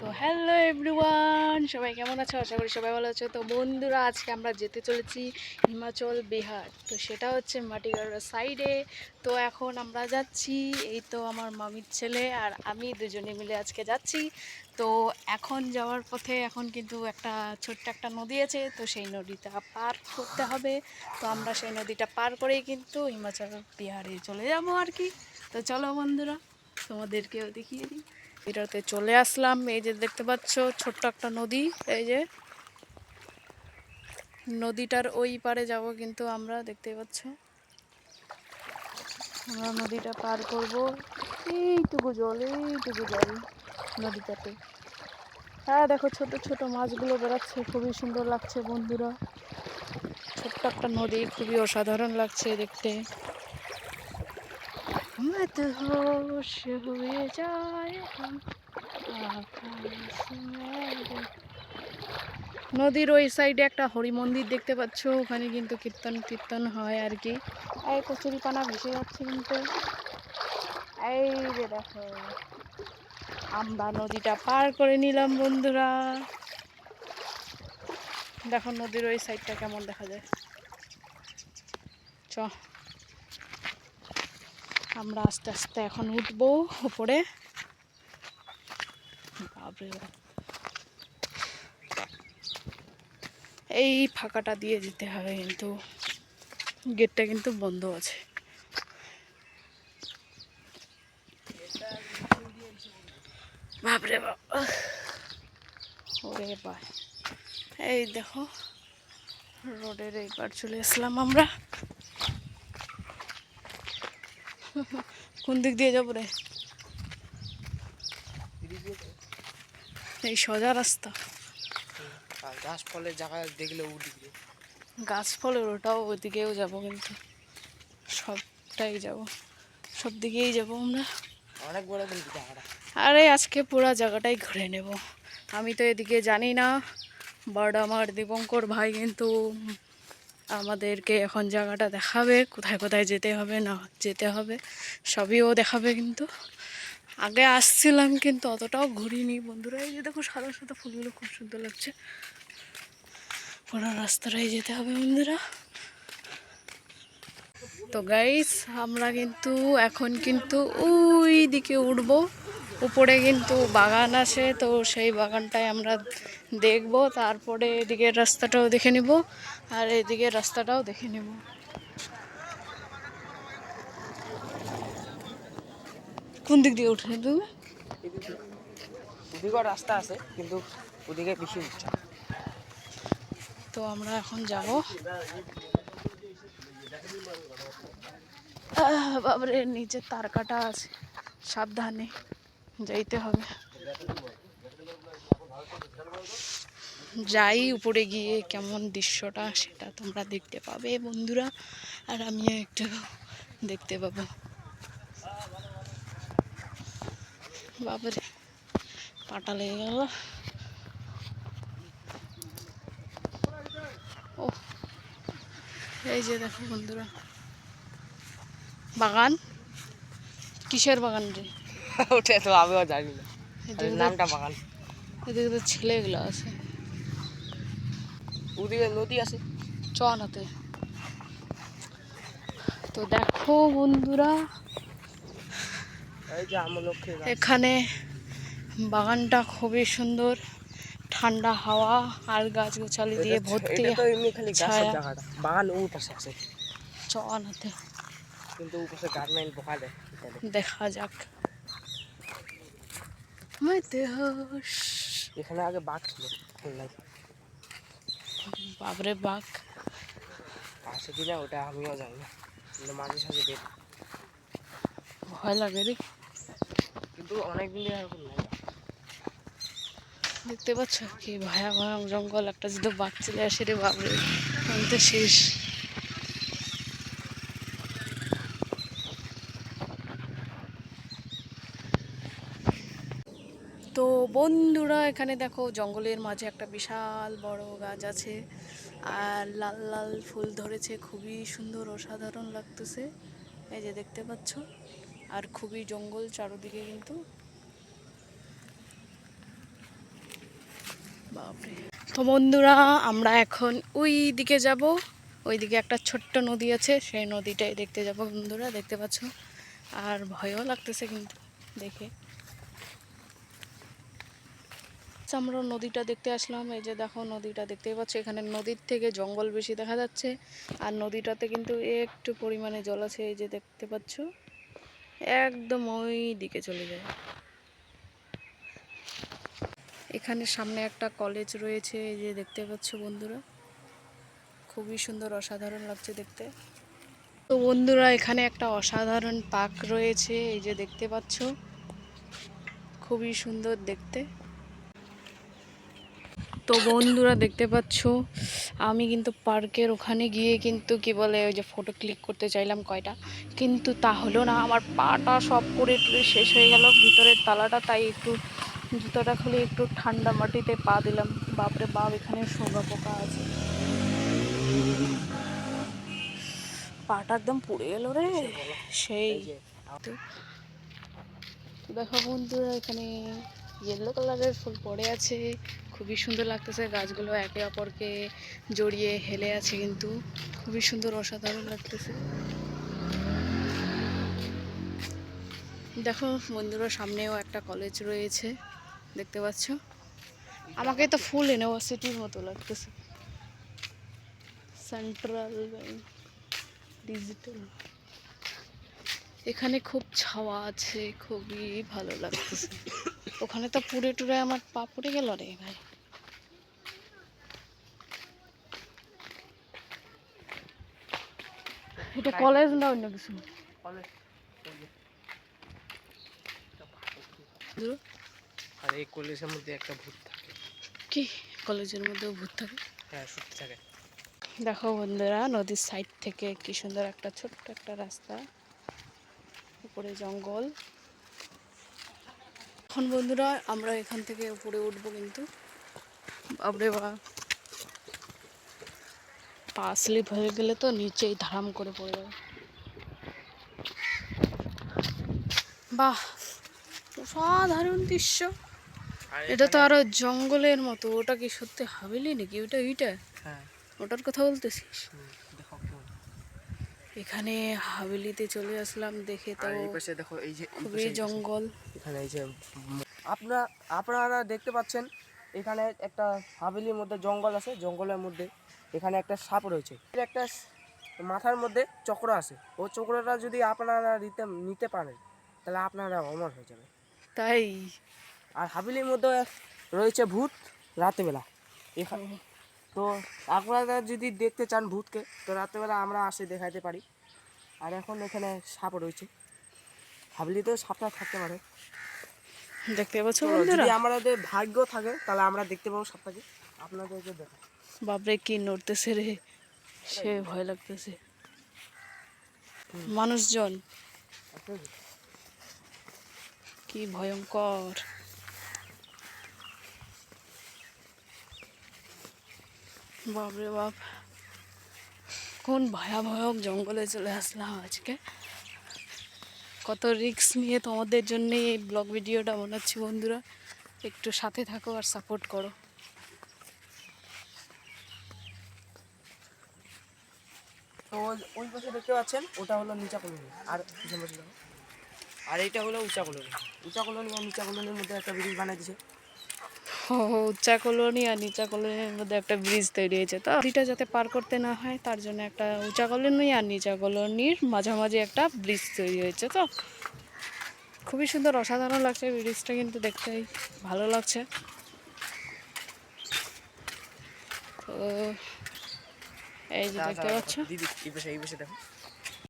তো hello everyone, সবাই কেমন আছো? আশা করি সবাই ভালো আছো। তো বন্ধুরা, আজকে আমরা যেতে চলেছি হিমাচল বিহার। তো সেটা হচ্ছে মাটিগাড়া সাইডে। তো এখন আমরা যাচ্ছি, এই তো আমার মামির ছেলে আর আমি দুজনে মিলে আজকে যাচ্ছি। তো এখন যাওয়ার পথে এখন কিন্তু একটা ছোট্ট একটা নদী আছে, তো সেই নদীটা পার করতে হবে। তো আমরা সেই নদীটা পার করেই কিন্তু হিমাচল বিহারে চলে যাব আর কি। তো চলো বন্ধুরা, তোমাদেরকেও দেখিয়ে দিই। এটাতে চলে আসলাম। এই যে দেখতে পাচ্ছ ছোট্ট একটা নদী, এই যে নদীটার ওই পারে যাব কিন্তু আমরা, দেখতেই পাচ্ছ আমরা নদীটা পার করব। এইটুকু জল নদীটাতে। হ্যাঁ দেখো, ছোট ছোট মাছগুলো বেড়াচ্ছে, খুবই সুন্দর লাগছে বন্ধুরা। ছোট্ট একটা নদী, খুবই অসাধারণ লাগছে দেখতে। মত হোশ হয়ে যায় নদীর ওই সাইডে একটা হরি মন্দির দেখতে পাচ্ছ, ওখানে কিন্তু কীর্তন কীর্তন হয় আর কি। এই কচুরিপানা ভেসে যাচ্ছে কিন্তু। এই যে দেখো, আমরা নদীটা পার করে নিলাম বন্ধুরা। দেখো নদীর ওই সাইডটা কেমন দেখা যায়। চ আমরা আস্তে আস্তে এখন উঠবো উপরে। বাপরে বাপ, এই ফাঁকাটা দিয়ে যেতে হবে, কিন্তু গেটটা কিন্তু বন্ধ আছে। বাপরে বাপ, ওরে বাপ, এই দেখো রোডের এই পার চলে আসলাম আমরা। কোন দিক দিয়ে যাবো রে? এই সোজা রাস্তা। গাছ ফলের জায়গা দেখলে ওদিকে গাছ ফলের ওটাও ওদিকেও যাবো, কিন্তু সবটাই যাব, সব দিকেই যাবো আমরা। অনেক বড় কিন্তু জায়গাটা। আরে আজকে পুরো জায়গাটাই ঘুরে নেব। আমি তো এদিকে জানি না, বাট আমার দীপঙ্কর ভাই কিন্তু আমাদেরকে এখন জায়গাটা দেখাবে, কোথায় কোথায় যেতে হবে না যেতে হবে সবই ও দেখাবে। কিন্তু আগে আসছিলাম কিন্তু অতটাও ঘুরিনি বন্ধুরা। এই যে দেখো সাদা সাদা ফুলগুলো খুব সুন্দর লাগছে। পুরো রাস্তাটাই যেতে হবে বন্ধুরা। তো গাইস, আমরা কিন্তু এখন কিন্তু ওই দিকে উঠবো। উপরে কিন্তু বাগান আছে, তো সেই বাগানটাই আমরা দেখব। তারপরে এদিকের রাস্তাটাও দেখে নিব, আর এদিকের রাস্তাটাও দেখে নিব। কোন দিক দিয়ে উঠে তুমি? ওদিকেও রাস্তা আছে কিন্তু ওদিকে বেশি উঠছে। তো আমরা এখন যাব। বাবারে, নিচে তার কাটা আছে, সাবধানে যাইতে হবে। যাই উপরে গিয়ে কেমন দৃশ্যটা সেটা তোমরা দেখতে পাবে বন্ধুরা, আর আমিও একটু দেখতে পাবো। বাবারে, পাটা লেগে গেল। ও, এই যে দেখো বন্ধুরা, বাগান। কিসের বাগান রে? ওটা তো আমিও জানি না, নামটা বাগান। এদিকে তো ছেলেগুলো আছে, ওদিকে নদী আছে চনাতে। তো দেখো বন্ধুরা, এই যে আমার লক্ষ্যে এখানে বাগানটা খুবই সুন্দর, ঠান্ডা হাওয়া আর গাছগাছালি দিয়ে ভর্তি। এটা তো এমনি খালি গাছের ছায়া জায়গাটা, বাগান ও পাশে আছে চনাতে। কিন্তু ও পাশে গার্মেন্ট বকালে দেখা যাক। মতে হোশ। এখানে আগে বাঘ ছিল, এখন নাই। বাবরে, বাঘ আছে কিনা ওটা আমিও জানি না, কিন্তু মাঝে সাঝে বের ভয় লাগে রে। কিন্তু অনেকদিন এরকম নাই। দেখতে পাচ্ছ কি ভয়াবহ জঙ্গল, একটা যদি বাঘ চলে আসে রে বাবরে, আমি তো শেষ। তো বন্ধুরা, এখানে দেখো জঙ্গলের মাঝে একটা বিশাল বড় গাছ আছে, আর লাল লাল ফুল ধরেছে, খুবই সুন্দর অসাধারণ লাগতেছে। এই যে দেখতে পাচ্ছ, আর খুবই জঙ্গল চারদিকে কিন্তু। বাপরে। তো বন্ধুরা আমরা এখন ওই দিকে যাব, ওইদিকে একটা ছোট্ট নদী আছে, সেই নদীটাই দেখতে যাব বন্ধুরা, দেখতে পাচ্ছ। আর ভয়ও লাগতেছে কিন্তু দেখে। আমরা নদীটা দেখতে আসলাম, এই যে দেখো নদীটা দেখতেই পাচ্ছ, এখানে নদীর থেকে জঙ্গল বেশি দেখা যাচ্ছে। আর নদীটাতে কিন্তু একটু পরিমাণে জল আছে, এই যে দেখতে পাচ্ছ, একদম ওই দিকে চলে যায়। এখানে সামনে একটা কলেজ রয়েছে, এই যে দেখতে পাচ্ছ বন্ধুরা, খুবই সুন্দর, অসাধারণ লাগছে দেখতে। তো বন্ধুরা এখানে একটা অসাধারণ পার্ক রয়েছে, এই যে দেখতে পাচ্ছ, খুবই সুন্দর দেখতে। তো বন্ধুরা দেখতে পাচ্ছ আমি কিন্তু পার্কের ওখানে গিয়ে কিন্তু কি বলে ওই যে ফটো ক্লিক করতে চাইলাম কয়টা, কিন্তু তা হলো না, আমার পাটা সব করে টুরে শেষ হয়ে গেল ভিতরের তালাটা, তাই একটু জুতোটা খুলে একটু ঠান্ডা মাটিতে পা দিলাম। বাপরে বাপ, এখানে শোঁগা পোকা আছে, পাটা একদম পুড়ে গেল রে সেই। তো দেখো বন্ধুরা এখানে ইয়েলো কালারের ফুল পড়ে আছে, খুবই সুন্দর লাগতেছে, গাছগুলো একে অপরকে জড়িয়ে হেলে আছে, কিন্তু খুবই সুন্দর, অসাধারণ লাগতেছে। দেখো বন্ধুরা সামনেও একটা কলেজ রয়েছে, দেখতে পাচ্ছ, আমাকে তো ফুল ইউনিভার্সিটির মতো লাগতেছে, সেন্ট্রাল ব্যাংক ডিজিটাল। এখানে খুব ছাওয়া আছে, খুবই ভালো লাগতেছে। ওখানে তো পুড়ে টুরে আমার পা পুড়ে গেল রে ভাই। এটা কলেজ না অন্য কিছু? আর এই কলেজের মধ্যে একটা ভূত থাকে। কি কলেজের মধ্যেও ভূত থাকে? হ্যাঁ, সত্যি থাকে। দেখো বন্ধুরা নদীর সাইড থেকে কি সুন্দর একটা ছোট্ট একটা রাস্তা, উপরে জঙ্গল। এখন বন্ধুরা আমরা এখান থেকে উপরে উঠবো, কিন্তু বাপরে বাপ, পা স্লিপ হয়ে গেলে তো নিচেই ধারাম করে পড়ে যাবে। বাহ, অসাধারণ দৃশ্য। এটা তো আরো জঙ্গলের মতো। ওটা কি সত্যি হাভেলি নাকি? ওটা ওইটা? হ্যাঁ, ওটার কথা বলতেছিস? দেখো এখানে হাভেলিতে চলে আসলাম দেখে, তো আর এই পাশে দেখো, এই যে খুবই জঙ্গল। এখানে এই যে আপনারা দেখতে পাচ্ছেন, এখানে একটা হাভেলির মধ্যে জঙ্গল আছে, জঙ্গলের মধ্যে এখানে একটা সাপ রয়েছে, একটা মাথার মধ্যে চক্র আছে, ও চক্রটা যদি আপনারা নিতে পারেন তাহলে আপনারা অমর হয়ে যাবে। তাই? আর হাভেলির মধ্যে রয়েছে ভূত রাতেবেলা এখানে। তো আপনারা যদি দেখতে চান ভূতকে, তো রাতেবেলা আমরা আসে দেখাইতে পারি। আর এখন এখানে সাপ রয়েছে, হাভেলিতেও সাপটা থাকতে পারে, দেখতে পাচ্ছ তো বন্ধুরা? যদি আমাদের ভাগ্য থাকে তাহলে আমরা দেখতে পাবো সাপটাকে। আপনাদেরকে দেখো, বাপরে কি নড়তেছে রে, সে ভয় লাগতেছে। মানুষজন কি ভয়ঙ্কর। বাপরে বাপ, কোন ভয়াবহ জঙ্গলে চলে আসলাম আজকে। কত রিস্ক নিয়ে তোমাদের জন্য এই ব্লগ ভিডিওটা বানাচ্ছি বন্ধুরা, একটু সাথে থাকো আর সাপোর্ট করো। তো ওই পাশে দেখতে পাচ্ছেন, ওটা হলো নিচা কলোনি, আর পিছন পাশে দেখো, আর এইটা হলো উঁচা কলোনি। উঁচা কলোনি আর নিচা কলোনির মধ্যে একটা ব্রিজ বানিয়ে দিয়েছে। ও, উচ্চা কলোনি আর নিচা কলোনির মধ্যে একটা ব্রিজ তৈরি হয়েছে, তো নদীটা যাতে পার করতে না হয় তার জন্য একটা উঁচা কলোনি আর নিচা কলোনির মাঝামাঝি একটা ব্রিজ তৈরি হয়েছে। তো খুবই সুন্দর, অসাধারণ লাগছে ব্রিজটা, কিন্তু দেখতেই ভালো লাগছে। তো এই যে দেখতে পাচ্ছ, দিদি এই পাশে দেখো,